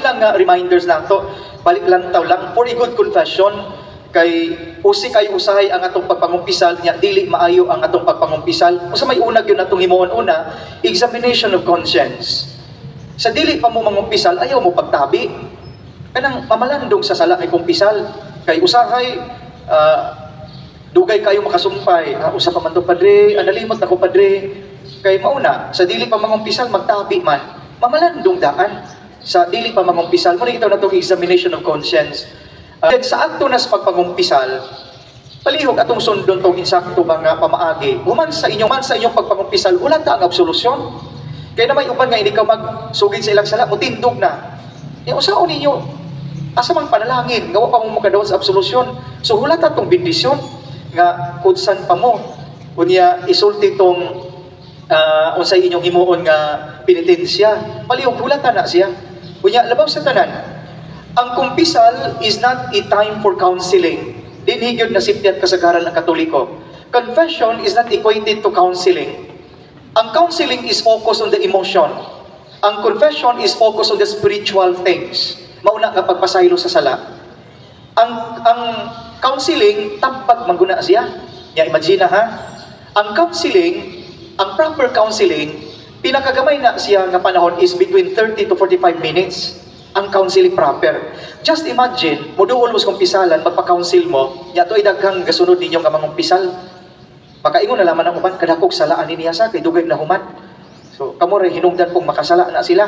ilang reminders na to, balik lang taw lang, for a good confession, kay usi kay usahay ang atong pagpangumpisal niya, dili maayo ang atong pagpangumpisal. Usa may unag yun atong himuon una, examination of conscience. Sa dili pa mo mangumpisal, ayaw mo pagtabi. Kanang mamalandong sa sala kay kumpisal, kay usahay, dugay kayo makasumpay, usa pa man to padre, analimot ako padre, kay mauna, sa dili pa mangumpisal, magtabi man, mamalandong daan. Sa dili pa mangumpisal, muna ito na itong examination of conscience. Sa akto na sa pagpangumpisal, palihog atong sundon tong insakto mga pamaagi, human sa inyong pagpangumpisal, wala ta ang absolusyon. Kaya na may upan nga, hindi ka magsugid sa ilang sala, mutindog na. Yung usaon ninyo, asa mang panalangin, gawa pa mo makadawan sa absolusyon. So hulata tong bendisyon, nga kudsan pa mo, kunya isulti tong unsay inyong himuon nga penitensya, palihog hulata na siya. Kunya labaw sa tanan, ang kumpisal is not a time for counseling. Dinhigyod na sipyat kasagaran ng Katoliko. Confession is not equated to counseling. Ang counseling is focused on the emotion. Ang confession is focused on the spiritual things. Mauna nga pagpasaylo sa sala. Ang counseling, tampag mangguna siya. Ya, imagine ha? Ang counseling, ang proper counseling, pinakagamay na siya nga panahon is between 30 to 45 minutes. Ang counseling proper. Just imagine, moduol mo sa kumpisalan, magpa-counsel mo, yato ay daghang gasunod ninyo nga mangumpisal. Makaingon na laman ang uban, kadakog salaan niya sa kay dugay na human. So, kamo rin hinungdan pong makasala na sila.